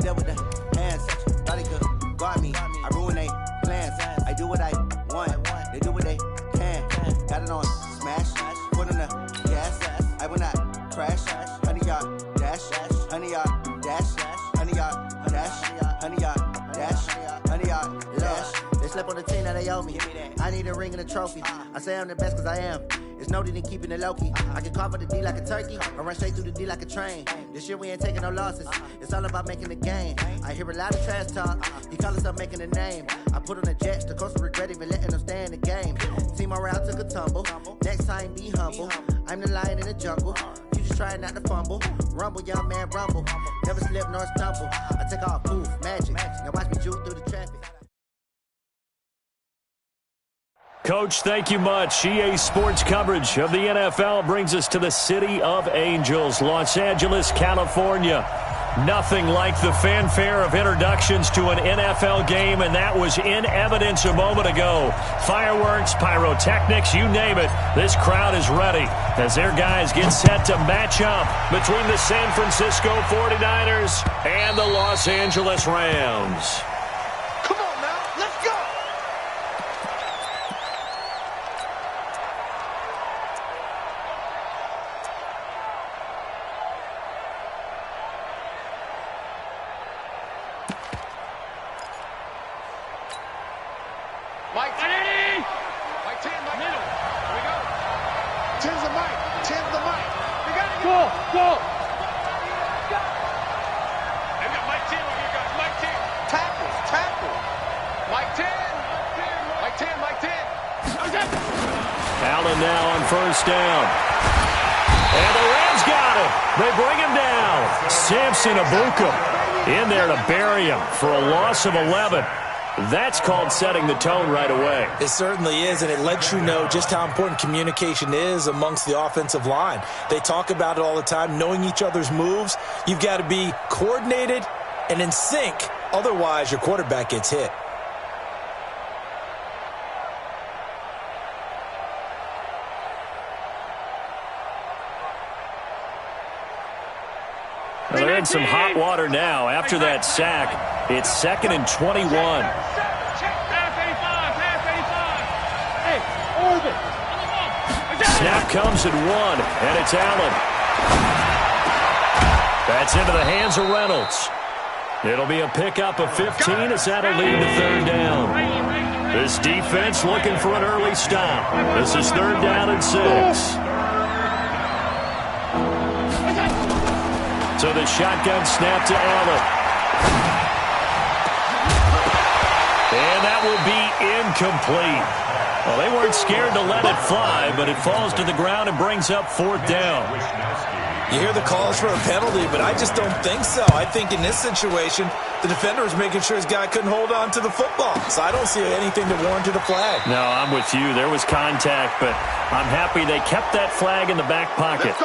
there with the hands. Thought they could guard me. I ruin they plans. I do what I want. They do what they can. Got it on smash. Put on the gas. I will not crash. 100-yard dash. 100-yard dash. 100-yard dash. 100-yard dash. 100-yard dash. They slept on the team that they owe me. I need a ring and a trophy. I say I'm the best cause I am. It's no need in keeping it low-key. I can carve up the D like a turkey. I run straight through the D like a train. This year we ain't taking no losses. It's all about making the game. I hear a lot of trash talk. You call us up making a name. I put on the Jets. The coach will regret even letting them stay in the game. Team around took a tumble. Next time be humble. I'm the lion in the jungle. You just trying not to fumble. Rumble, young man, rumble. Never slip nor stumble. I take off, poof, magic. Now watch me juke through the traffic. Coach, thank you much. EA Sports coverage of the NFL brings us to the City of Angels, Los Angeles, California. Nothing like the fanfare of introductions to an NFL game, and that was in evidence a moment ago. Fireworks, pyrotechnics, you name it. This crowd is ready as their guys get set to match up between the San Francisco 49ers and the Los Angeles Rams. Allen now on first down. And the Rams got him. They bring him down. Samson Abuka in there to bury him for a loss of 11. That's called setting the tone right away. It certainly is, and it lets you know just how important communication is amongst the offensive line. They talk about it all the time, knowing each other's moves. You've got to be coordinated and in sync. Otherwise, your quarterback gets hit. Well, they're in some hot water now after that sack. It's 2nd and 21. Snap comes at 1, and it's Allen. That's into the hands of Reynolds. It'll be a pickup of 15 as that'll lead to 3rd down. This defense looking for an early stop. This is 3rd down and 6. So the shotgun snap to Allen. And that will be incomplete. Well, they weren't scared to let it fly, but it falls to the ground and brings up 4th down. You hear the calls for a penalty, but I just don't think so. I think in this situation, the defender was making sure his guy couldn't hold on to the football. So I don't see anything that warranted a flag. No, I'm with you. There was contact, but I'm happy they kept that flag in the back pocket.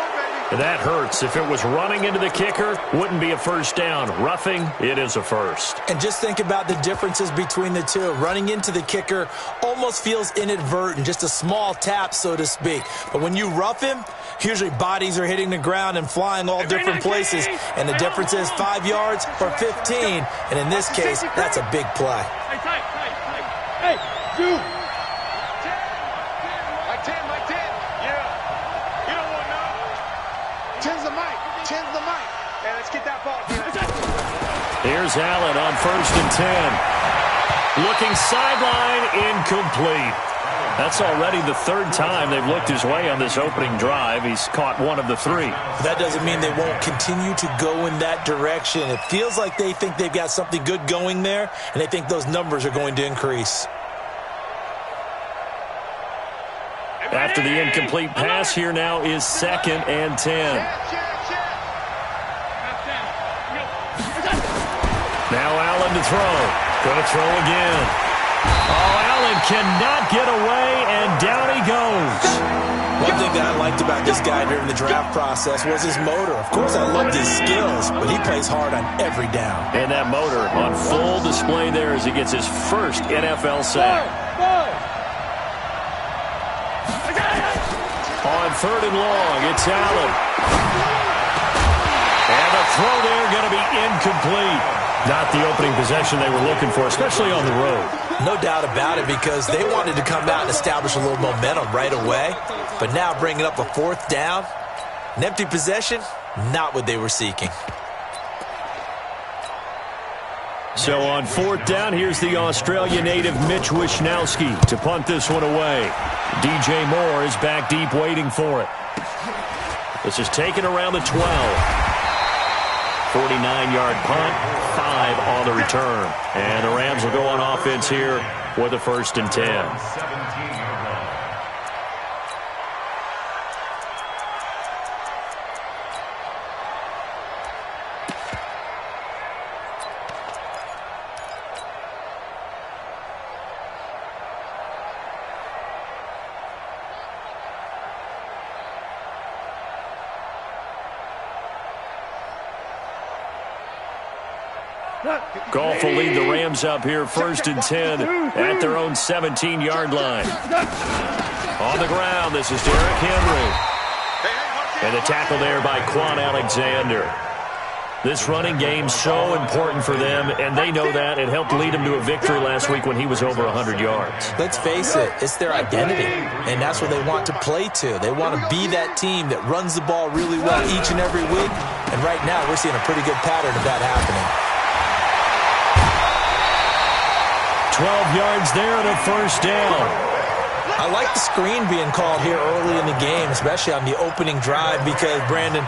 That hurts. If it was running into the kicker, wouldn't be a first down. Roughing, it is a first. And just think about the differences between the two. Running into the kicker almost feels inadvertent, just a small tap, so to speak. But when you rough him, usually bodies are hitting the ground and flying all different places. And the difference is 5 yards or 15. And in this case, that's a big play. Hey, dude. Here's Allen on 1st and 10. Looking sideline, incomplete. That's already the 3rd time they've looked his way on this opening drive. He's caught 1 of the 3. That doesn't mean they won't continue to go in that direction. It feels like they think they've got something good going there, and they think those numbers are going to increase. After the incomplete pass, here now is 2nd and 10. Now Allen to throw. Going to throw again. Oh, Allen cannot get away, and down he goes. One thing that I liked about this guy during the draft process was his motor. Of course, I loved his skills, but he plays hard on every down. And that motor on full display there as he gets his first NFL sack. On 3rd and long, it's Allen. And the throw there going to be incomplete. Not the opening possession they were looking for, especially on the road. No doubt about it, because they wanted to come out and establish a little momentum right away. But now bringing up a fourth down, an empty possession, not what they were seeking. So on fourth down, here's the Australia native Mitch Wishnowsky to punt this one away. DJ Moore is back deep waiting for it. This is taken around the 12. 49-yard punt, 5 on the return. And the Rams will go on offense here with a 1st and 10. Goff will lead the Rams up here 1st and 10 at their own 17-yard line. On the ground, this is Derrick Henry. And the tackle there by Quan Alexander. This running game's so important for them, and they know that. It helped lead them to a victory last week when he was over 100 yards. Let's face it, it's their identity, and that's what they want to play to. They want to be that team that runs the ball really well each and every week, and right now we're seeing a pretty good pattern of that happening. 12 yards there and a 1st down. I like the screen being called here early in the game, especially on the opening drive, because, Brandon,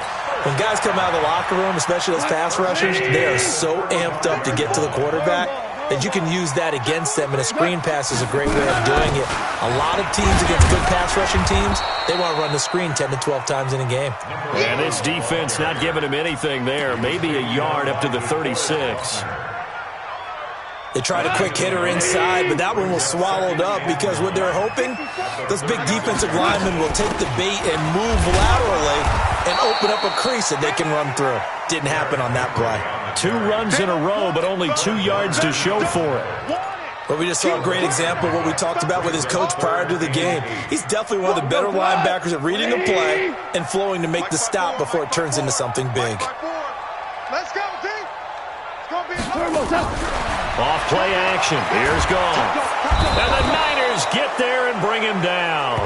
when guys come out of the locker room, especially those pass rushers, they are so amped up to get to the quarterback that you can use that against them, and a screen pass is a great way of doing it. A lot of teams against good pass rushing teams, they want to run the screen 10 to 12 times in a game. And this defense not giving him anything there, maybe a yard up to the 36. They tried a quick hitter inside, but that one was swallowed up because what they're hoping, those big defensive linemen will take the bait and move laterally and open up a crease that they can run through. Didn't happen on that play. 2 runs in a row, but only 2 yards to show for it. But we just saw a great example of what we talked about with his coach prior to the game. He's definitely one of the better linebackers at reading a play and flowing to make the stop before it turns into something big. Let's go, team. It's going to be a Off play action. Here's Goff. And the Niners get there and bring him down.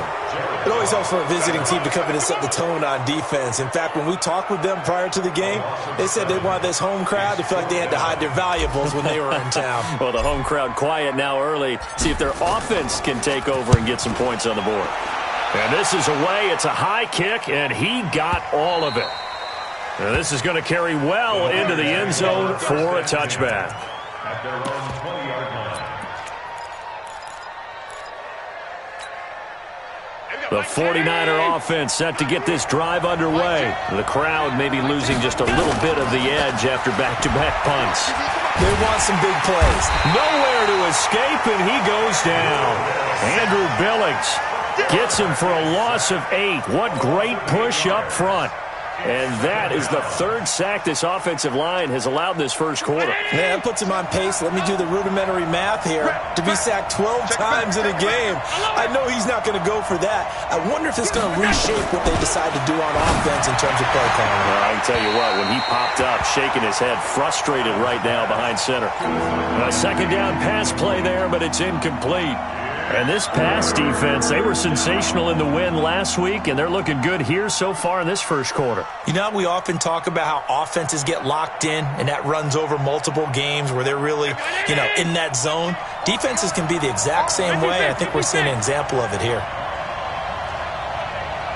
It always helps for a visiting team to come in and set the tone on defense. In fact, when we talked with them prior to the game, they said they wanted this home crowd to feel like they had to hide their valuables when they were in town. Well, the home crowd quiet now early. See if their offense can take over and get some points on the board. And this is away. It's a high kick, and he got all of it. And this is going to carry well into the end zone for a touchback. At their own 20-yard line. The 49er offense set to get this drive underway. The crowd may be losing just a little bit of the edge after back-to-back punts. They want some big plays. Nowhere to escape, and he goes down. Andrew Billings gets him for a loss of 8. What great push up front. And that is the 3rd sack this offensive line has allowed this first quarter. Yeah, that puts him on pace. Let me do the rudimentary math here. To be sacked 12 times in a game. I know he's not going to go for that. I wonder if it's going to reshape what they decide to do on offense in terms of play calling. Well, I can tell you what, when he popped up, shaking his head, frustrated right now behind center. A 2nd down pass play there, but it's incomplete. And this pass defense, they were sensational in the win last week, and they're looking good here so far in this first quarter. You know, we often talk about how offenses get locked in, and that runs over multiple games where they're really, in that zone. Defenses can be the exact same way. I think we're seeing an example of it here.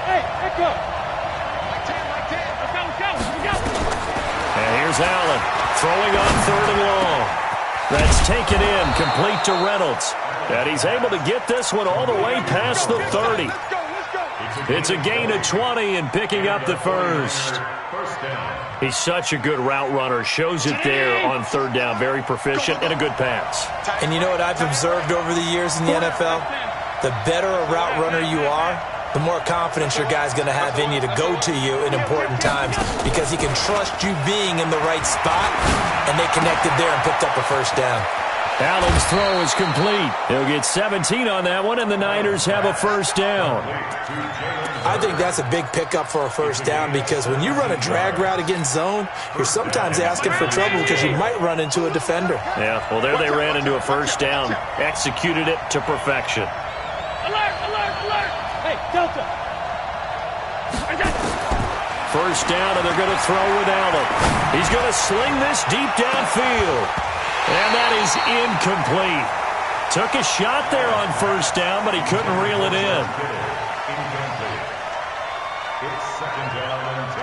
Hey, let's go. Let's go. And here's Allen throwing on 3rd and long. That's taken in, complete to Reynolds. And he's able to get this one all the way past the 30. It's a gain of 20 and picking up the first. He's such a good route runner. Shows it there on 3rd down. Very proficient and a good pass. And you know what I've observed over the years in the NFL? The better a route runner you are, the more confidence your guy's going to have in you to go to you in important times, because he can trust you being in the right spot, and they connected there and picked up a 1st down. Allen's throw is complete. He'll get 17 on that one, and the Niners have a first down. I think that's a big pickup for a first down because when you run a drag route against zone, you're sometimes asking for trouble because you might run into a defender. Yeah, well, there they ran into a first down, executed it to perfection. Alert, alert, alert! Hey, Delta! First down, and they're going to throw with Allen. He's going to sling this deep downfield. And that is incomplete. Took a shot there on first down, but he couldn't reel it in. Incomplete. It's second down and 10.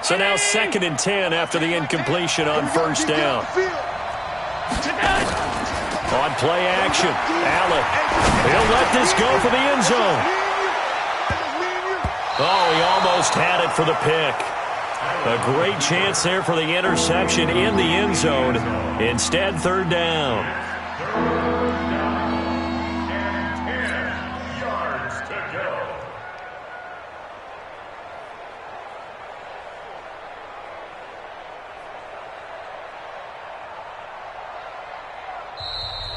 So now second and 10 after the incompletion on first down. On play action, Allen. He'll let this go for the end zone. Oh, he almost had it for the pick. A great chance there for the interception in the end zone. Instead, third down.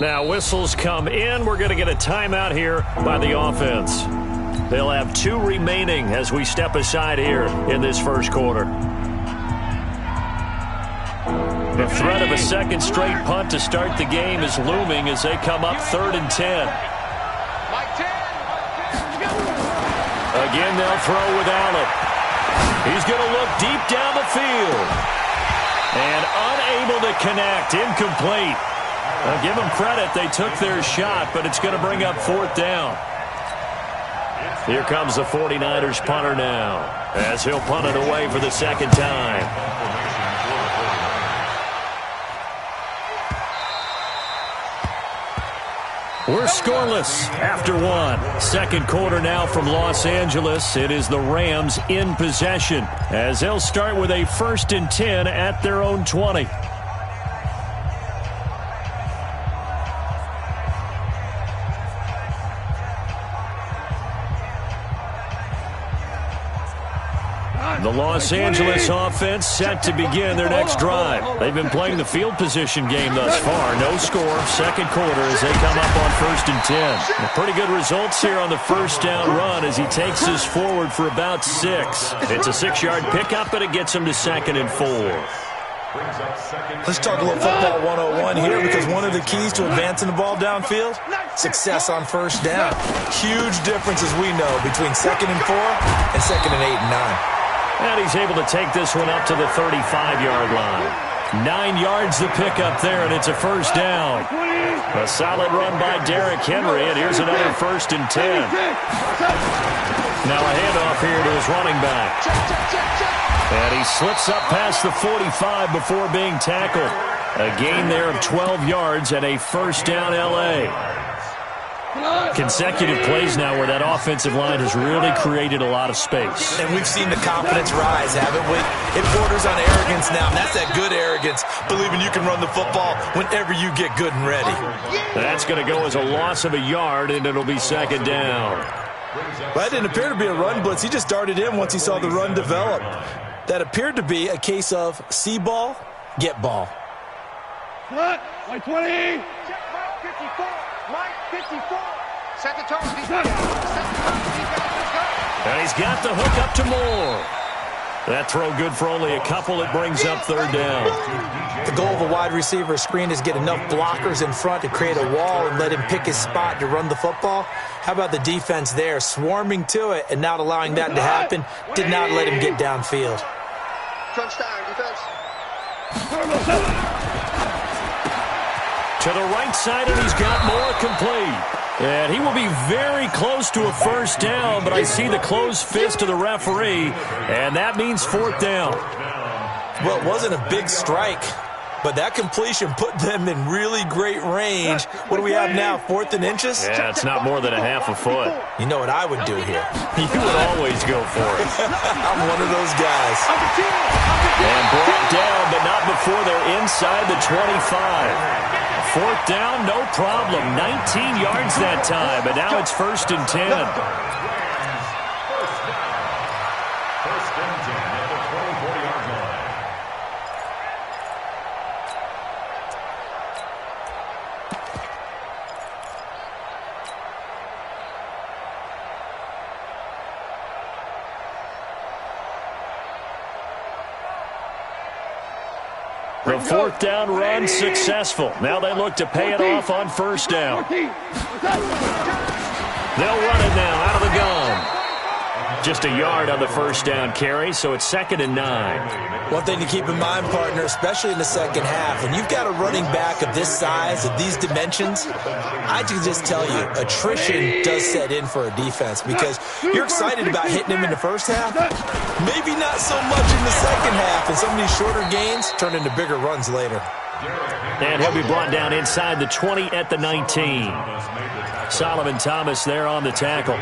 Now whistles come in. We're going to get a timeout here by the offense. They'll have 2 remaining as we step aside here in this first quarter. The threat of a second straight punt to start the game is looming as they come up 3rd and 10. Again, they'll throw with Allen. He's going to look deep down the field. And unable to connect. Incomplete. Now, give them credit. They took their shot, but it's going to bring up 4th down. Here comes the 49ers punter now as he'll punt it away for the second time. We're scoreless after 1. Second quarter now from Los Angeles. It is the Rams in possession as they'll start with a 1st and 10 at their own 20. The Los Angeles offense set to begin their next drive. They've been playing the field position game thus far. No score, second quarter as they come up on 1st and 10. Pretty good results here on the first down run as he takes us forward for about 6. It's a 6-yard pickup, but it gets him to 2nd and 4. Let's talk a little football 101 here because one of the keys to advancing the ball downfield, success on first down. Huge difference, as we know, between 2nd and 4 and 2nd and 8 and 9. And he's able to take this one up to the 35-yard line. 9 yards the pickup there, and it's a first down. A solid run by Derrick Henry, and here's another 1st and 10. Now a handoff here to his running back. And he slips up past the 45 before being tackled. A gain there of 12 yards and a first down L.A. Consecutive plays now where that offensive line has really created a lot of space. And we've seen the confidence rise, haven't we? It borders on arrogance now, and that's that good arrogance, believing you can run the football whenever you get good and ready. That's going to go as a loss of a yard, and it'll be second down. Well, that didn't appear to be a run blitz. He just darted in once he saw the run develop. That appeared to be a case of see ball, get ball. What? Mike 20. Check Mike 54. Mike 54. Set the tone. And he's got the hook up to Moore. That throw good for only a couple. It brings up 3rd down. The goal of a wide receiver screen is get enough blockers in front to create a wall and let him pick his spot to run the football. How about the defense there, swarming to it and not allowing that to happen? Did not let him get downfield. Crunch time, defense. To the right side, and he's got Moore complete. And he will be very close to a first down, but I see the closed fist of the referee, and that means 4th down. Well, it wasn't a big strike, but that completion put them in really great range. What do we have now, 4th and inches? Yeah, it's not more than a half a foot. You know what I would do here? You would always go for it. I'm one of those guys. And brought down, but not before they're inside the 25. 4th down, no problem. 19 yards that time, but now it's 1st and 10. First and 10 at the 20-40-yard line. The 4th down run successful. Now they look to pay it off on 1st down. They'll run it now out of the gun. Just a yard on the 1st down carry, so it's 2nd and 9. One thing to keep in mind, partner, especially in the second half, when you've got a running back of this size, of these dimensions, I can just tell you, attrition does set in for a defense because you're excited about hitting him in the first half, maybe not so much in the second half, and some of these shorter gains turn into bigger runs later. And he'll be brought down inside the 20 at the 19. Solomon Thomas there on the tackle.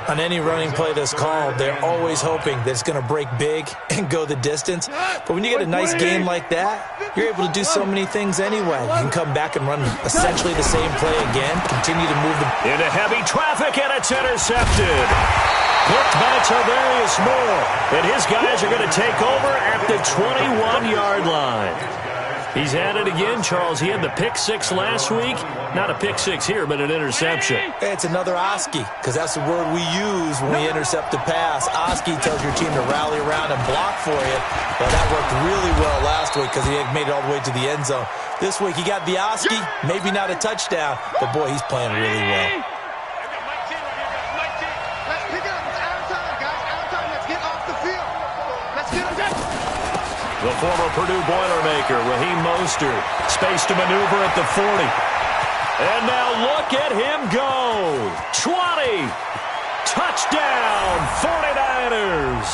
On any running play that's called, they're always hoping that it's going to break big and go the distance. But when you get a nice game like that, you're able to do so many things anyway. You can come back and run essentially the same play again, continue to move the... Into heavy traffic, and it's intercepted. Blocked by Tarvarius Moore. And his guys are going to take over at the 21-yard line. He's at it again, Charles. He had the pick 6 last week. Not a pick 6 here, but an interception. It's another Oski, because that's the word we use when we intercept a pass. Oski tells your team to rally around and block for you. Well, that worked really well last week because he made it all the way to the end zone. This week he got the Oski, maybe not a touchdown, but boy, he's playing really well. Let's pick it up. It's out of time, guys. Out of time. Let's get off the field. Let's get him. The former Purdue Boilermaker, Raheem Mostert, space to maneuver at the 40. And now look at him go. 20. Touchdown, 49ers.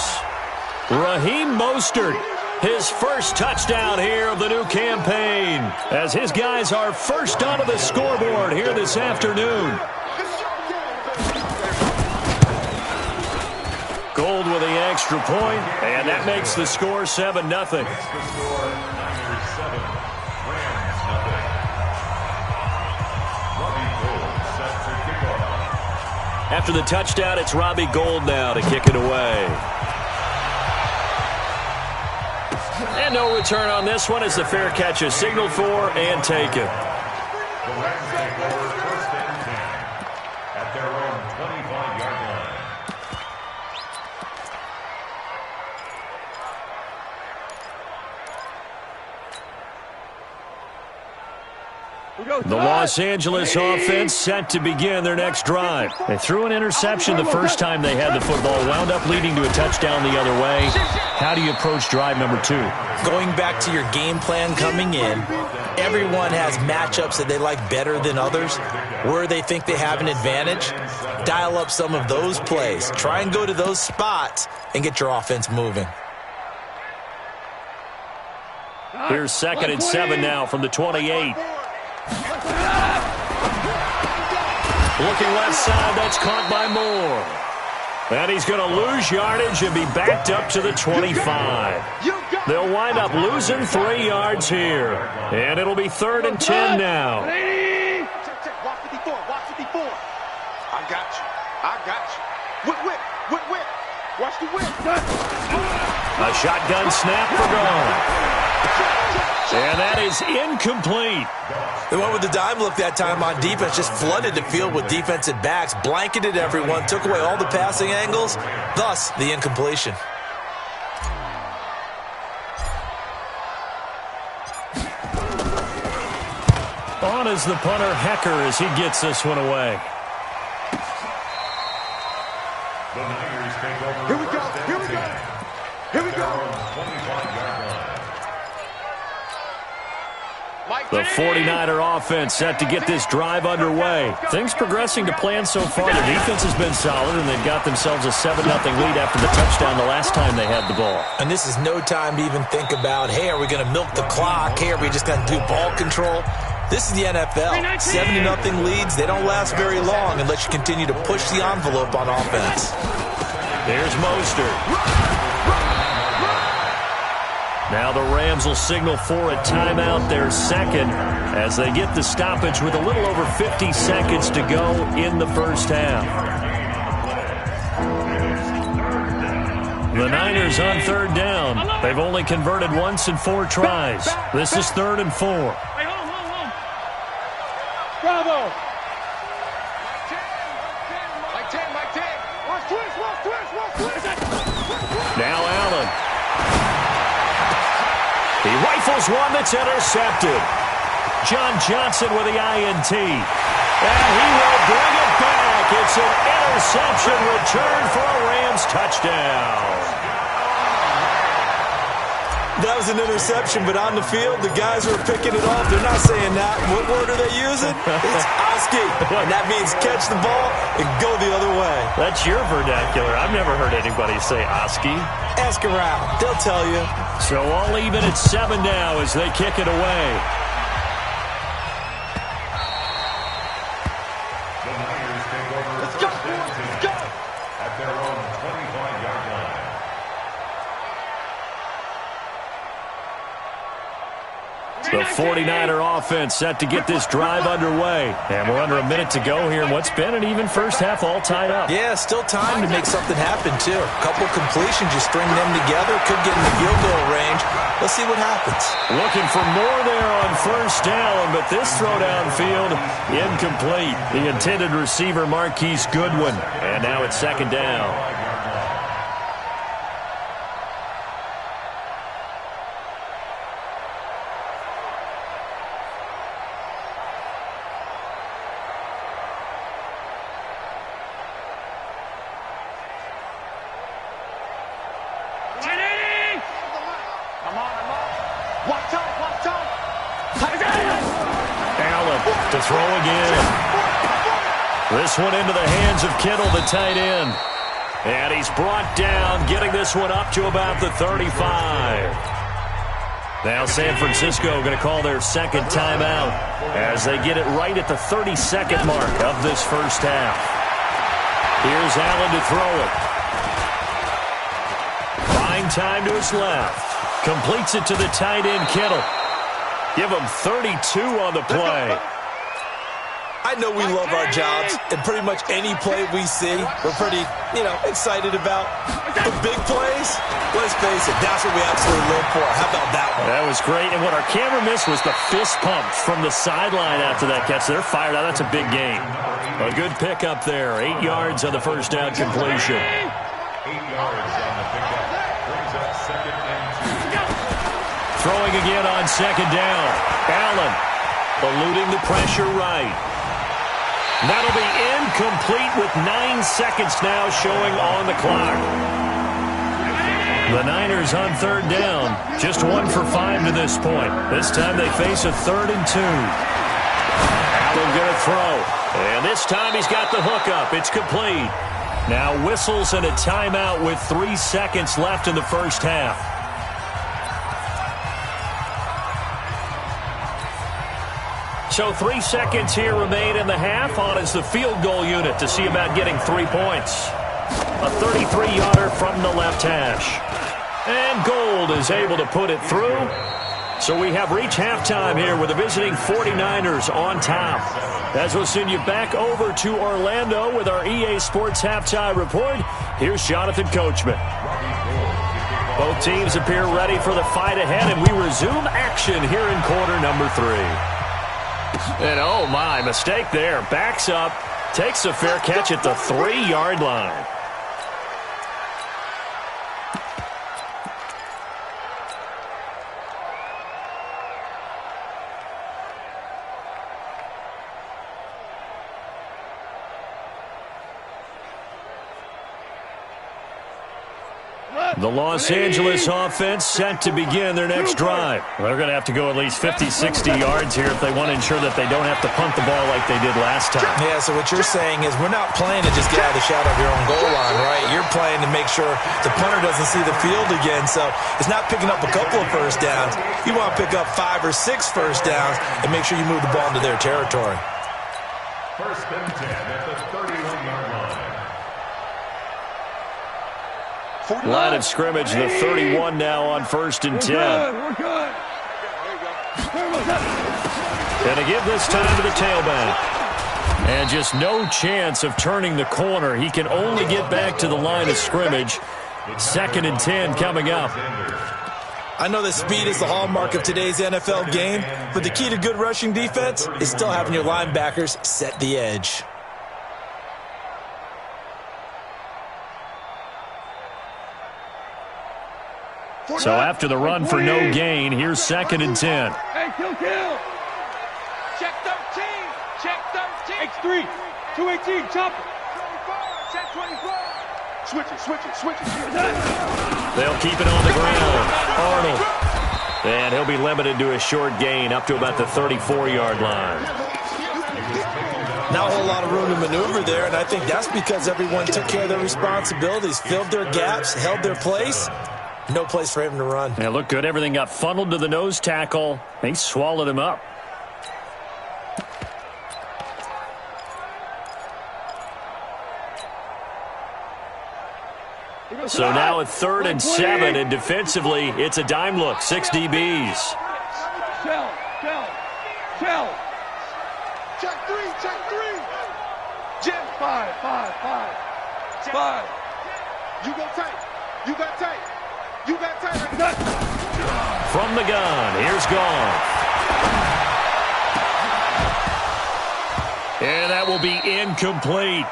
Raheem Mostert, his first touchdown here of the new campaign, as his guys are first onto the scoreboard here this afternoon. Gold with the extra point, and that makes the score 7-0. After the touchdown, it's Robbie Gould now to kick it away. And no return on this one as the fair catch is signaled for and taken. The Rams take over 1st and 10 at their own 25-yard line. The Los Angeles offense set to begin their next drive. They threw an interception the first time they had the football, wound up leading to a touchdown the other way. How do you approach drive number 2? Going back to your game plan coming in, everyone has matchups that they like better than others, where they think they have an advantage. Dial up some of those plays. Try and go to those spots and get your offense moving. Here's 2nd and 7 now from the 28. Looking left side, that's caught by Moore. And he's going to lose yardage and be backed up to the 25. They'll wind up losing 3 yards here. And it'll be 3rd and 10 now. Watch 54, watch 54. I got you. Whip. Watch the whip. A shotgun snap for Gone. And that is incomplete. They went with the dime look that time on defense, just flooded the field with defensive backs, blanketed everyone, took away all the passing angles, thus the incompletion. On is the punter, Hecker, as he gets this one away. The Niners take over. Here we go. Here we go. Here we go. 25-yard line. The 49er offense set to get this drive underway. Things progressing to plan so far. The defense has been solid, and they've got themselves a 7-0 lead after the touchdown the last time they had the ball. And this is no time to even think about, hey, are we going to milk the clock? Hey, are we just going to do ball control? This is the NFL. 7-0 leads, they don't last very long unless you continue to push the envelope on offense. There's Mostert. Now the Rams will signal for a timeout, their second, as they get the stoppage with a little over 50 seconds to go in the first half. The Niners on third down. They've only converted once in 4 tries. This is 3rd and 4. Bravo. Now Allen. He rifles one that's intercepted. John Johnson with the INT. And he will bring it back. It's an interception return for a Rams touchdown. That was an interception, but on the field, the guys who are picking it off, they're not saying that. What word are they using? It's Oski. And that means catch the ball and go the other way. That's your vernacular. I've never heard anybody say Oski. Ask around. They'll tell you. So all even at 7 now as they kick it away. The Niners take over first and 10 at their own 25-yard line. The 49er offense set to get this drive underway. And we're under a minute to go here in what's been an even first half, all tied up. Yeah, still time to make something happen, too. A couple completions, you string them together, could get in the field goal range. Let's see what happens. Looking for more there on first down, but this throw downfield, incomplete. The intended receiver, Marquise Goodwin. And now it's 2nd down. Allen to throw again. This one into the hands of Kittle, the tight end. And he's brought down, getting this one up to about the 35. Now San Francisco going to call their second timeout as they get it right at the 32nd mark of this first half. Here's Allen to throw it. Buying time to his left. Completes it to the tight end, Kittle. Give him 32 on the play. I know we love our jobs, and pretty much any play we see, we're pretty, excited about. The big plays, let's face it, that's what we absolutely live for. How about that one? That was great, and what our camera missed was the fist pump from the sideline after that catch. They're fired out. That's a big game. A good pickup there. 8 yards on the first down completion. 8 yards on the pickup. Brings up 2nd and 2. Throwing again on 2nd down. Allen eluding the pressure right. That'll be incomplete with 9 seconds now showing on the clock. The Niners on 3rd down. Just 1 for 5 to this point. This time they face a 3rd and 2. Allen going to throw. And this time he's got the hookup. It's complete. Now whistles and a timeout with 3 seconds left in the first half. So 3 seconds here remain in the half. On is the field goal unit to see about getting 3 points. A 33-yarder from the left hash. And Gold is able to put it through. So we have reached halftime here with the visiting 49ers on top. As we'll send you back over to Orlando with our EA Sports Halftime Report, here's Jonathan Coachman. Both teams appear ready for the fight ahead, and we resume action here in quarter number 3. And oh my, mistake there. Backs up, takes a fair catch at the 3-yard line. The Los Angeles offense set to begin their next drive. They're going to have to go at least 50, 60 yards here if they want to ensure that they don't have to punt the ball like they did last time. Yeah, so what you're saying is we're not playing to just get out of the shadow of your own goal line, right? You're playing to make sure the punter doesn't see the field again. So it's not picking up a couple of first downs. You want to pick up 5 or 6 first downs and make sure you move the ball into their territory. 1st and 10 at the 31-yard line. Line of scrimmage, the 31 now on 1st and 10. We're good. And to give this time to the tailback. And just no chance of turning the corner. He can only get back to the line of scrimmage. 2nd and 10 coming up. I know that speed is the hallmark of today's NFL game, but the key to good rushing defense is still having your linebackers set the edge. So after the run for no gain, here's 2nd and 10. Hey, kill. Check 13. Check 13. X3. 218. Chop it. 24. Check 24. Switch it. They'll keep it on the ground. Arnold. And he'll be limited to a short gain up to about the 34-yard line. Not a whole lot of room to maneuver there, and I think that's because everyone took care of their responsibilities, filled their gaps, held their place. No place for him to run. Yeah, looked good. Everything got funneled to the nose tackle. He swallowed him up. So now at 3rd and 7, and defensively, it's a dime look. 6 DBs. Shell. Check 3. Jim. 5. You got tight. From the gun, here's Goff. And that will be incomplete.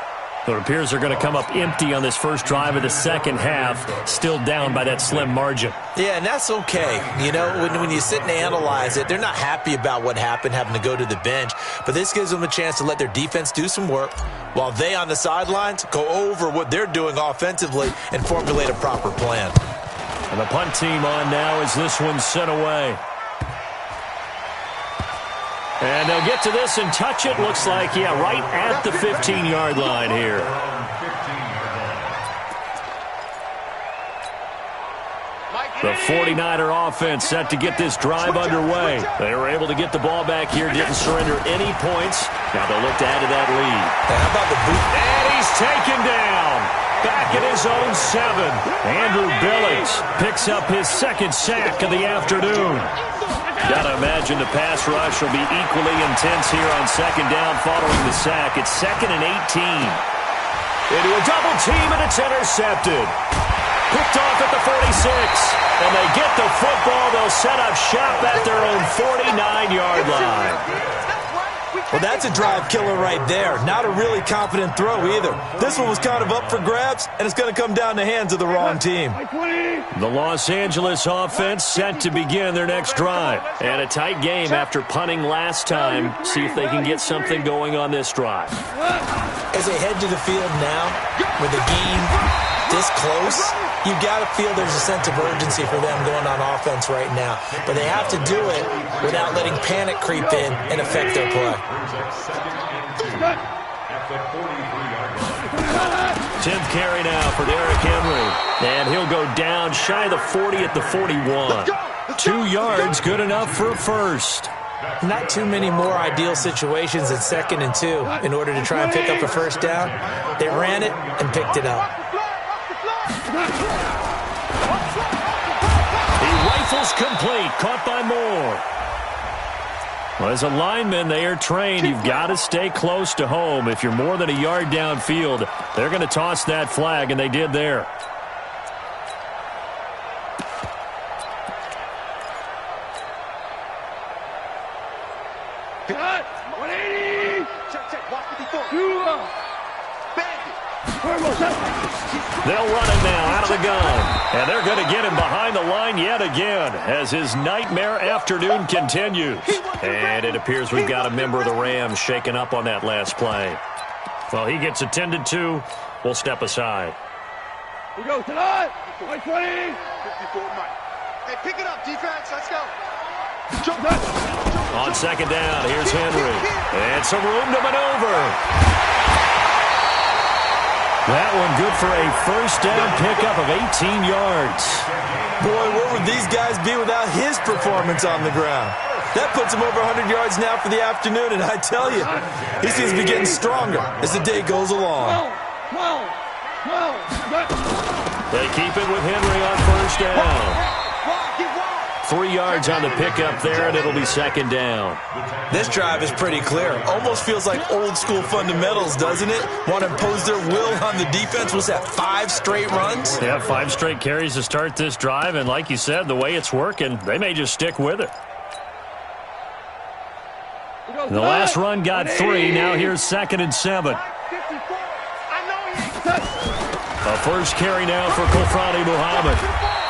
It appears they're going to come up empty on this first drive of the second half, still down by that slim margin. Yeah, and that's okay. You know, when you sit and analyze it, they're not happy about what happened, having to go to the bench. But this gives them a chance to let their defense do some work while they on the sidelines go over what they're doing offensively and formulate a proper plan. And the punt team on now as this one's sent away. And they'll get to this and touch it. Looks like, yeah, right at the 15-yard line here. The 49er offense set to get this drive underway. They were able to get the ball back here, didn't surrender any points. Now they'll look to add to that lead. How about the boot? And he's taken down. Back at his own 7. Andrew Billings picks up his 2nd sack of the afternoon. Got to imagine the pass rush will be equally intense here on 2nd down following the sack. It's 2nd and 18. Into a double team, and it's intercepted. Picked off at the 46. And they get the football. They'll set up shop at their own 49-yard line. Well, that's a drive killer right there. Not a really confident throw either. This one was kind of up for grabs, and it's going to come down the hands of the wrong team. The Los Angeles offense set to begin their next drive. And a tight game after punting last time. See if they can get something going on this drive. As they head to the field now, with the game this close, you got to feel there's a sense of urgency for them going on offense right now. But they have to do it without letting panic creep in and affect their play. 10th carry now for Derrick Henry. And he'll go down shy of the 40 at the 41. 2 yards, good enough for a first. Not too many more ideal situations at 2nd and 2 in order to try and pick up a first down. They ran it and picked it up. He rifles complete, caught by Moore. Well, as a lineman, they are trained. You've got to stay close to home. If you're more than a yard downfield, they're going to toss that flag, and they did there. Cut. 180. Check. Watch 54. They'll run it now out of the gun. And they're going to get him behind the line yet again as his nightmare afternoon continues. And it appears we've got a member of the Rams shaken up on that last play. Well, he gets attended to. We'll step aside. We go tonight. 120. 54, Mike. Hey, pick it up, defense. Let's go. On 2nd down, here's Henry. And some room to maneuver. That one good for a first down pickup of 18 yards. Boy, where would these guys be without his performance on the ground? That puts him over 100 yards now for the afternoon, and I tell you, he seems to be getting stronger as the day goes along. 12. They keep it with Henry on first down. 3 yards on the pickup there, and it'll be second down. This drive is pretty clear. Almost feels like old school fundamentals, doesn't it? Want to impose their will on the defense. Was that 5 straight runs? Yeah, 5 straight carries to start this drive, and like you said, the way it's working, they may just stick with it. The last run got 3. Now here's 2nd and 7. A first carry now for Kofrani Muhammad.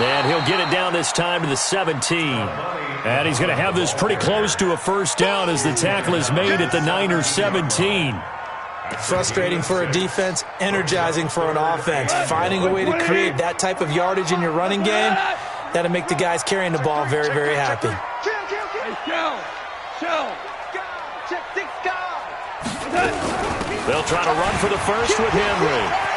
And he'll get it down this time to the 17. And he's going to have this pretty close to a first down as the tackle is made at the Niners 17. Frustrating for a defense, energizing for an offense. Finding a way to create that type of yardage in your running game, that'll make the guys carrying the ball very, very happy. They'll try to run for the first with Henry.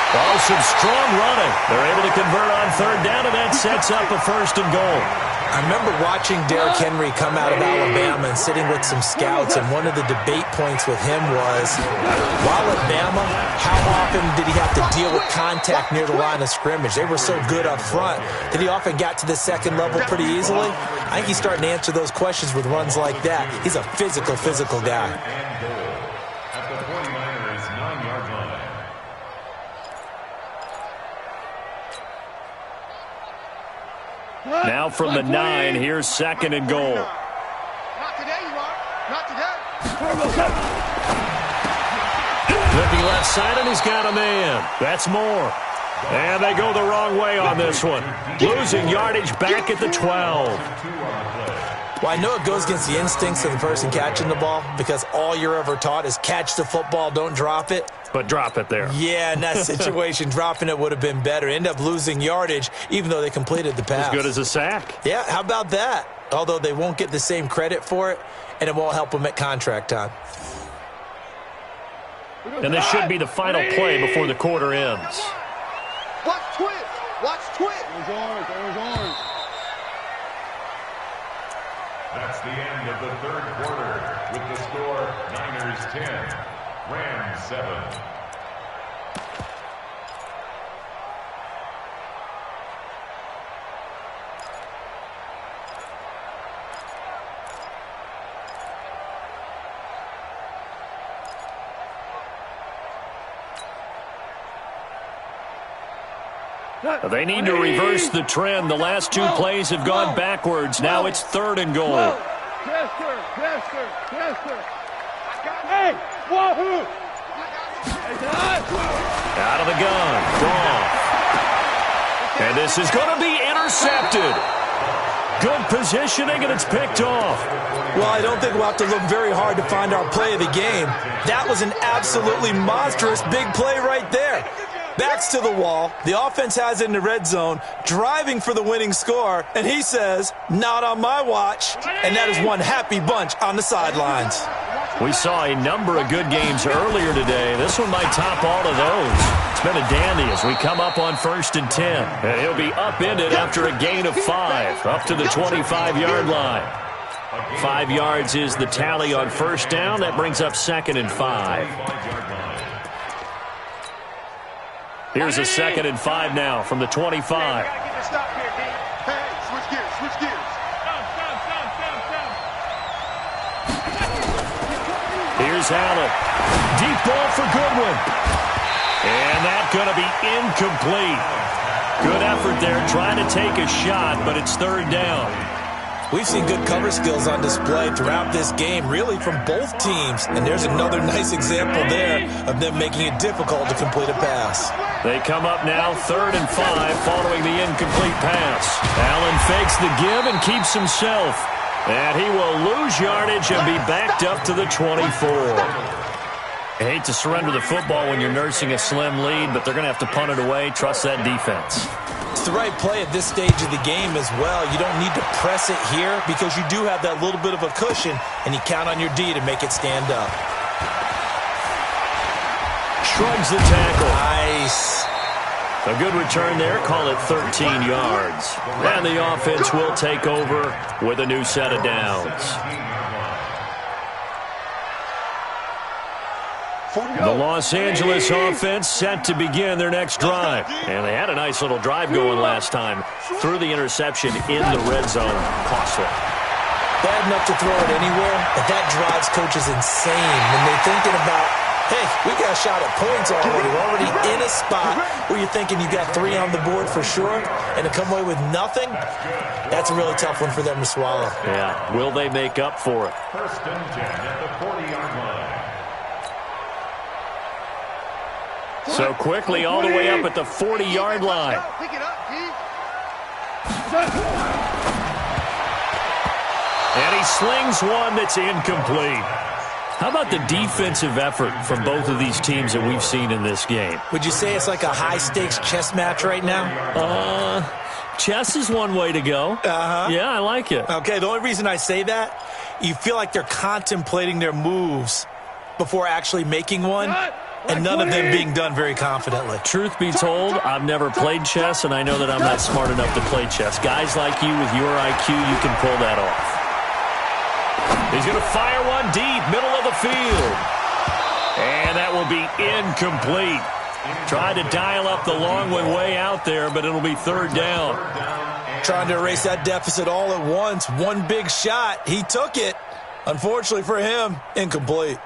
Oh, some strong running. They're able to convert on 3rd down, and that sets up a 1st and goal. I remember watching Derrick Henry come out of Alabama and sitting with some scouts, and one of the debate points with him was, while at Bama, how often did he have to deal with contact near the line of scrimmage? They were so good up front that he often got to the 2nd level pretty easily. I think he's starting to answer those questions with runs like that. He's a physical guy. Now from the 9, here's 2nd and goal. Not today, you are. Not today. Looking left side, and he's got a man. That's more. And they go the wrong way on this one. Losing yardage back at the 12. Well, I know it goes against the instincts of the person catching the ball because all you're ever taught is catch the football, don't drop it. But drop it there. Yeah, in that situation, dropping it would have been better. End up losing yardage, even though they completed the pass. As good as a sack. Yeah, how about that? Although they won't get the same credit for it, and it won't help them at contract time. And this should be the final play before the quarter ends. Watch twist. Watch twist. Orange. That's the end of the 3rd quarter with the score Niners 10, Rams 7. They need to reverse the trend. The last 2 plays have gone backwards. Now it's 3rd and goal. Hey, wahoo! Out of the gun. Goff. And this is going to be intercepted. Good positioning, and it's picked off. Well, I don't think we'll have to look very hard to find our play of the game. That was an absolutely monstrous big play right there. Backs to the wall. The offense has it in the red zone, driving for the winning score, and he says, not on my watch. And that is one happy bunch on the sidelines. We saw a number of good games earlier today. This one might top all of those. It's been a dandy as we come up on 1st and 10. And he'll be upended after a gain of 5, up to the 25-yard line. 5 yards is the tally on 1st down. That brings up 2nd and 5. Here's a 2nd and 5 now from the 25. Stop here, D. Hey, switch gears. Here's Allen. Deep ball for Goodwin. And that's going to be incomplete. Good effort there trying to take a shot, but it's 3rd down. We've seen good cover skills on display throughout this game, really from both teams. And there's another nice example there of them making it difficult to complete a pass. They come up now 3rd and 5 following the incomplete pass. Allen fakes the give and keeps himself. And he will lose yardage and be backed up to the 24. I hate to surrender the football when you're nursing a slim lead, but they're going to have to punt it away. Trust that defense. It's the right play at this stage of the game as well. You don't need to press it here because you do have that little bit of a cushion, and you count on your D to make it stand up. Shrugs the tackle. Nice. A good return there. Call it 13 yards. And the offense will take over with a new set of downs. The Los Angeles offense set to begin their next drive. And they had a nice little drive going last time. Threw the interception in the red zone. Costly. Bad enough to throw it anywhere, but that drives coaches insane when they're thinking about, hey, we got a shot at points already. We're already in a spot where you're thinking you got 3 on the board for sure, and to come away with nothing, that's a really tough one for them to swallow. Yeah, will they make up for it? First and 10 at the 40-yard line. So quickly all the way up at the 40-yard line. Pick it up, Keith. And he slings one that's incomplete. How about the defensive effort from both of these teams that we've seen in this game? Would you say it's like a high-stakes chess match right now? Chess is one way to go. Yeah, I like it. Okay, the only reason I say that, you feel like they're contemplating their moves before actually making one, and none of them being done very confidently. Truth be told, I've never played chess, and I know that I'm not smart enough to play chess. Guys like you with your IQ, you can pull that off. He's going to fire one deep, middle of the field. And that will be incomplete. Tried to dial up the long one way out there, but it'll be third down. Trying to erase that deficit all at once. One big shot. He took it. Unfortunately for him, incomplete.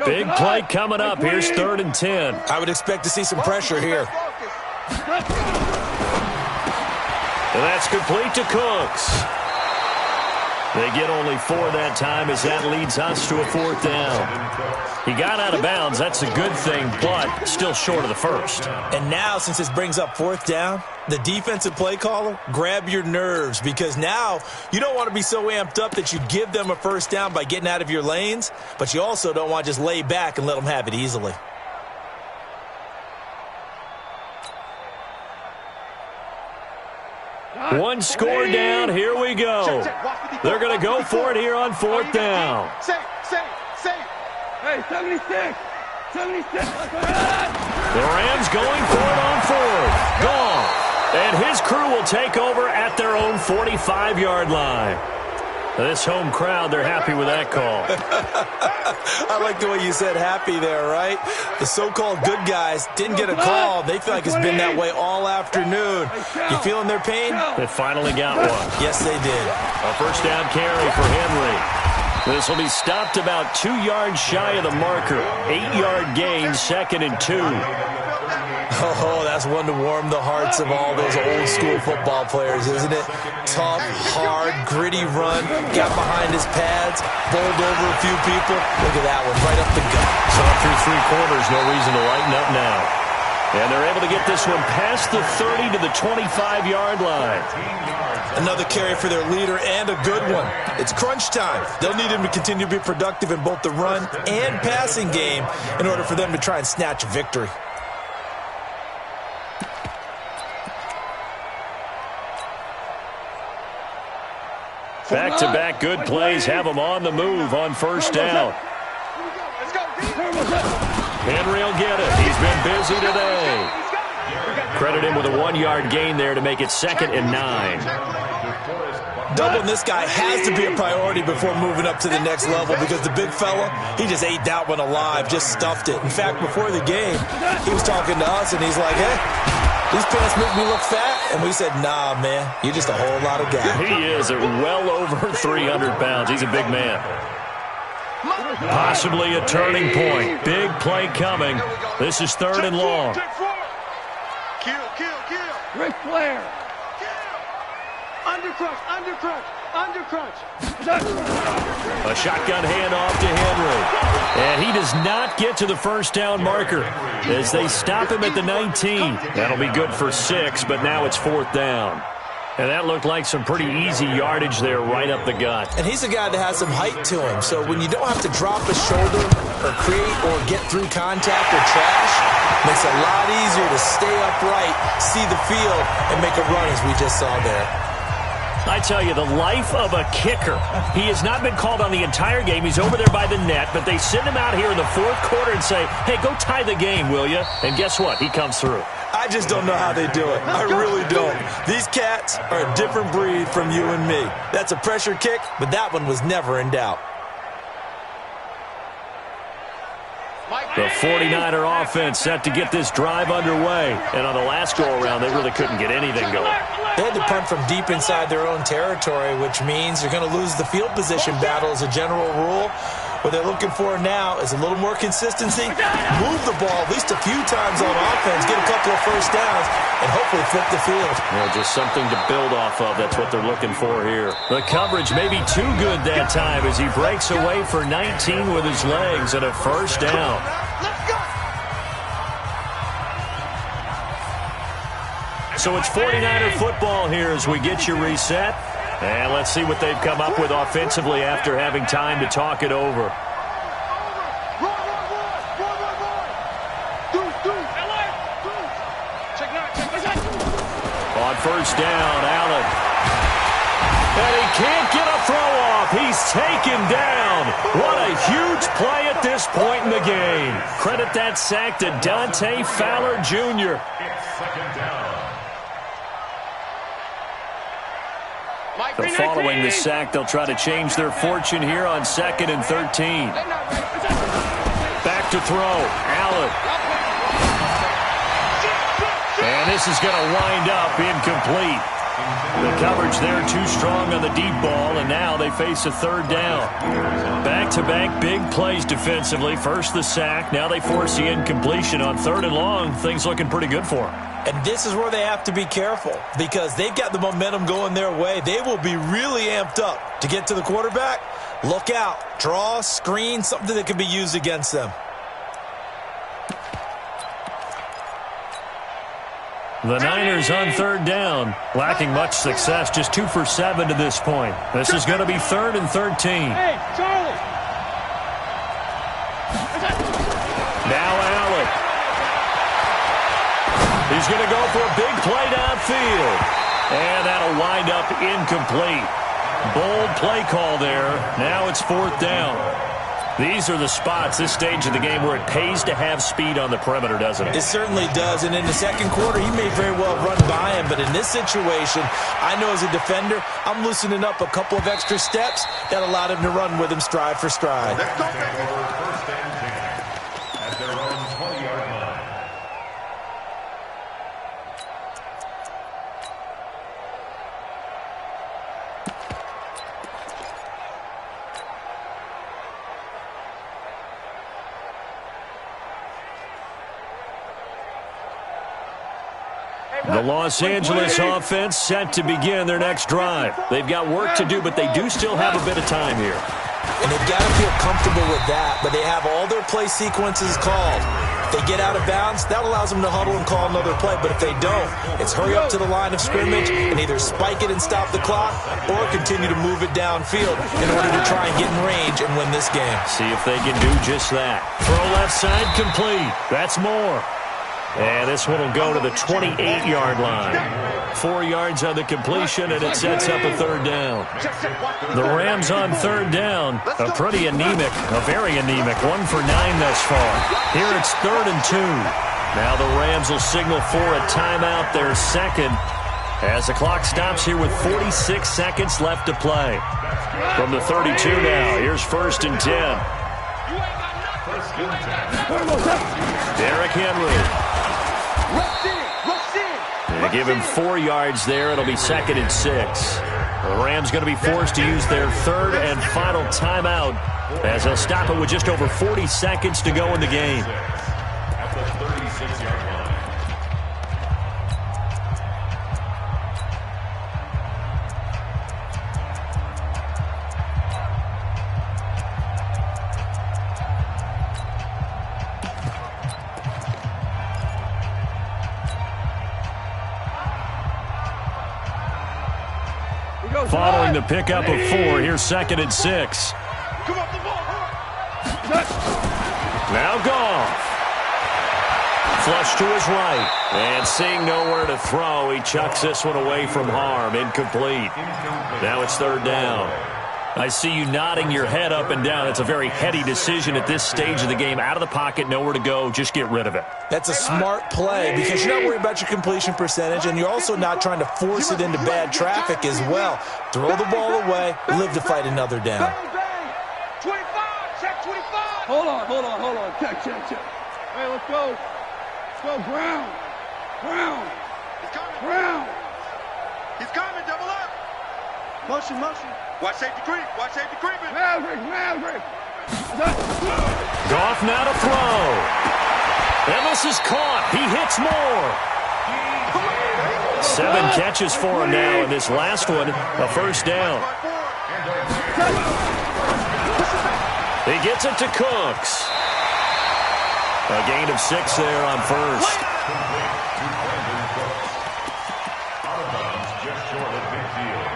Big play coming up. Here's 3rd and 10. I would expect to see some pressure here. And that's complete to Cooks. They get only 4 that time as that leads us to a 4th down. He got out of bounds. That's a good thing, but still short of the first. And now, since this brings up 4th down, the defensive play caller, grab your nerves, because now you don't want to be so amped up that you give them a first down by getting out of your lanes, but you also don't want to just lay back and let them have it easily. One score down. Here we go. They're going to go for it here on 4th down. Safe. Hey, 76. 76. The Rams going for it on 4th. Gone. And his crew will take over at their own 45-yard line. This home crowd, they're happy with that call. I like the way you said happy there, right? The so-called good guys didn't get a call. They feel like it's been that way all afternoon. You feeling their pain? They finally got one. Yes, they did. A first down carry for Henry. This will be stopped about 2 yards shy of the marker. 8-yard gain, 2nd and 2. Oh, that's one to warm the hearts of all those old-school football players, isn't it? Tough, hard, gritty run, got behind his pads, bowled over a few people. Look at that one, right up the gut. So through 3 quarters, no reason to lighten up now. And they're able to get this one past the 30 to the 25-yard line. Another carry for their leader and a good one. It's crunch time. They'll need him to continue to be productive in both the run and passing game in order for them to try and snatch a victory. Back-to-back good plays have them on the move on first down. Henry will get it. He's been busy today. Credit him with a 1-yard gain there to make it 2nd and 9. Doubling this guy has to be a priority before moving up to the next level, because the big fella, he just ate that one alive, just stuffed it. In fact, before the game, he was talking to us, and he's like, hey, these pants make me look fat. And we said, nah, man, you're just a whole lot of guy. He is at well over 300 pounds. He's a big man. Possibly a turning point. Big play coming. This is 3rd and long. Kill. Ric Flair. Undercrunch. A shotgun handoff to Henry. And he does not get to the first down marker as they stop him at the 19. That'll be good for 6, but now it's 4th down. And that looked like some pretty easy yardage there right up the gut. And he's a guy that has some height to him, so when you don't have to drop a shoulder or create or get through contact or trash, it makes it a lot easier to stay upright, see the field, and make a run as we just saw there. I tell you, the life of a kicker. He has not been called on the entire game. He's over there by the net, but they send him out here in the 4th quarter and say, hey, go tie the game, will you? And guess what? He comes through. I just don't know how they do it. I really don't. These cats are a different breed from you and me. That's a pressure kick, but that one was never in doubt. The 49er offense set to get this drive underway. And on the last go-around, they really couldn't get anything going. They had to punt from deep inside their own territory, which means you're going to lose the field position battle as a general rule. What they're looking for now is a little more consistency, move the ball at least a few times on offense, get a couple of first downs, and hopefully flip the field. Just something to build off of. That's what they're looking for here. The coverage may be too good that time as he breaks away for 19 with his legs and a first down. So it's 49er football here as we get you reset. And let's see what they've come up with offensively after having time to talk it over. On first down, Allen. And he can't get a throw off. He's taken down. What a huge play at this point in the game. Credit that sack to Dante Fowler Jr. It's second down. So following the sack, they'll try to change their fortune here on 2nd and 13. Back to throw. Allen. And this is going to wind up incomplete. The coverage there too strong on the deep ball, and now they face a third down. Back-to-back big plays defensively. First the sack, now they force the incompletion on 3rd and long. Things looking pretty good for them. And this is where they have to be careful because they've got the momentum going their way. They will be really amped up to get to the quarterback. Look out. Draw, screen, something that can be used against them. The Niners on 3rd down, lacking much success, just 2 for 7 to this point. This is going to be 3rd and 13. Hey, Charlie. Now Allen. He's going to go for a big play downfield. And that'll wind up incomplete. Bold play call there. Now it's 4th down. These are the spots, this stage of the game, where it pays to have speed on the perimeter, doesn't it? It certainly does. And in the second quarter, he may very well run by him. But in this situation, I know as a defender, I'm loosening up a couple of extra steps that allowed him to run with him stride for stride. Let's go, baby. First and 10 at their own 20-yard line. The Los Angeles offense set to begin their next drive. They've got work to do, but they do still have a bit of time here. And they've got to feel comfortable with that, but they have all their play sequences called. If they get out of bounds, that allows them to huddle and call another play. But if they don't, it's hurry up to the line of scrimmage and either spike it and stop the clock or continue to move it downfield in order to try and get in range and win this game. See if they can do just that. Throw left side complete. That's more. And this one will go to the 28-yard line. 4 yards on the completion, and it sets up a 3rd down. The Rams on 3rd down. A pretty anemic, a very anemic 1 for 9 thus far. Here it's 3rd and 2. Now the Rams will signal for a timeout, their second, as the clock stops here with 46 seconds left to play. From the 32 now, here's 1st and 10. Derrick Henry. They give him 4 yards there. It'll be 2nd and 6. The Rams going to be forced to use their 3rd and final timeout as they'll stop it with just over 40 seconds to go in the game. At the 36-yard line. Following the pickup of 4, here's 2nd and 6. Now Goff. Flush to his right. And seeing nowhere to throw, he chucks this one away from harm. Incomplete. Now it's 3rd down. I see you nodding your head up and down. It's a very heady decision at this stage of the game. Out of the pocket, nowhere to go. Just get rid of it. That's a smart play because you're not worried about your completion percentage, and you're also not trying to force it into bad traffic as well. Throw the ball away, live to fight another down. 25, check 25. Hold on. Check. Hey, let's go. Let's go, Brown. He's coming, double up. Motion. Watch safety creep. Maverick. Goff now to throw. And this is caught. He hits more. 7 catches for him now, and this last one, a first down. He gets it to Cooks. A gain of 6 there on first. Out of bounds, just short of midfield.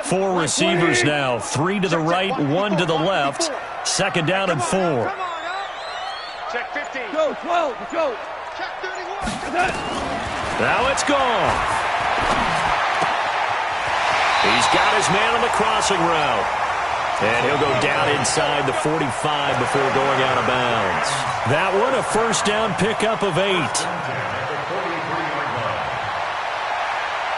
Four receivers now, 3 to the right, 1 to the left. Second down and 4. Check 15. Go, 12. Let's go. Check 31. Now it's gone. He's got his man on the crossing route. And he'll go down inside the 45 before going out of bounds. That one, a first down pickup of 8.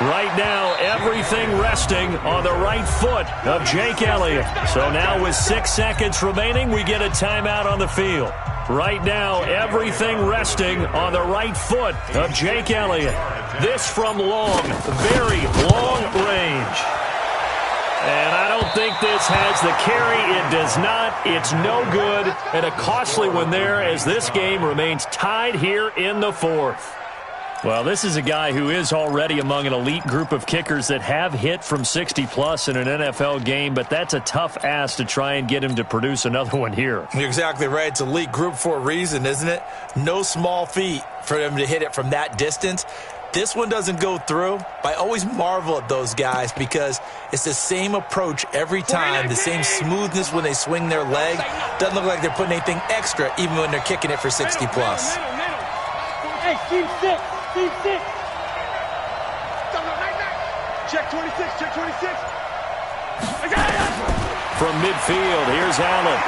Right now, everything resting on the right foot of Jake Elliott. So now with 6 seconds remaining, we get a timeout on the field. Right now, everything resting on the right foot of Jake Elliott. This from long, very long range. And I don't think this has the carry. It does not. It's no good. And a costly one there as this game remains tied here in the 4th. Well, this is a guy who is already among an elite group of kickers that have hit from 60-plus in an NFL game, but that's a tough ask to try and get him to produce another one here. You're exactly right. It's elite group for a reason, isn't it? No small feat for him to hit it from that distance. This one doesn't go through. I always marvel at those guys because it's the same approach every time, the same smoothness when they swing their leg. Doesn't look like they're putting anything extra even when they're kicking it for 60-plus. Hey, team 6. Check 26. From midfield, here's Allen.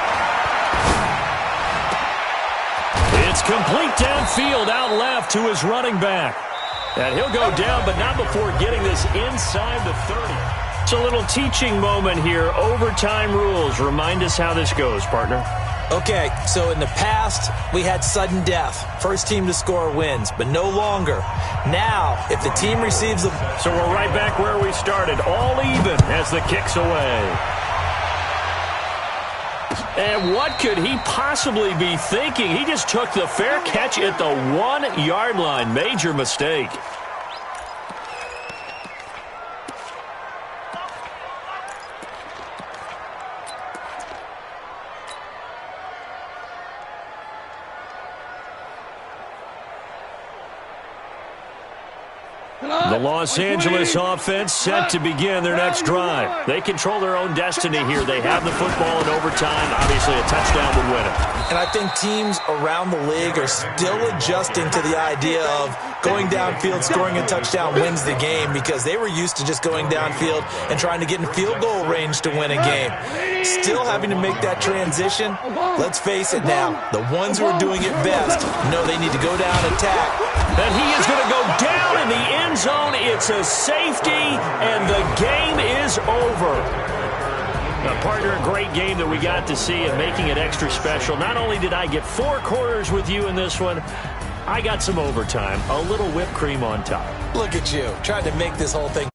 It's complete downfield, out left to his running back. And he'll go down, but not before getting this inside the 30. It's a little teaching moment here. Overtime rules. Remind us how this goes, partner. Okay, so in the past, we had sudden death. First team to score wins, but no longer. Now, if the team receives the... So we're right back where we started, all even as the kick's away. And what could he possibly be thinking? He just took the fair catch at the 1-yard line. Major mistake. The Los Angeles offense set to begin their next drive. They control their own destiny here. They have the football in overtime. Obviously, a touchdown would win it. And I think teams around the league are still adjusting to the idea of going downfield, scoring a touchdown wins the game because they were used to just going downfield and trying to get in field goal range to win a game. Still having to make that transition. Let's face it now, the ones who are doing it best know they need to go down and attack. And he is going to go down in the end zone. It's a safety, and the game is over. Now, partner, a great game that we got to see and making it extra special. Not only did I get 4 quarters with you in this one, I got some overtime, a little whipped cream on top. Look at you, trying to make this whole thing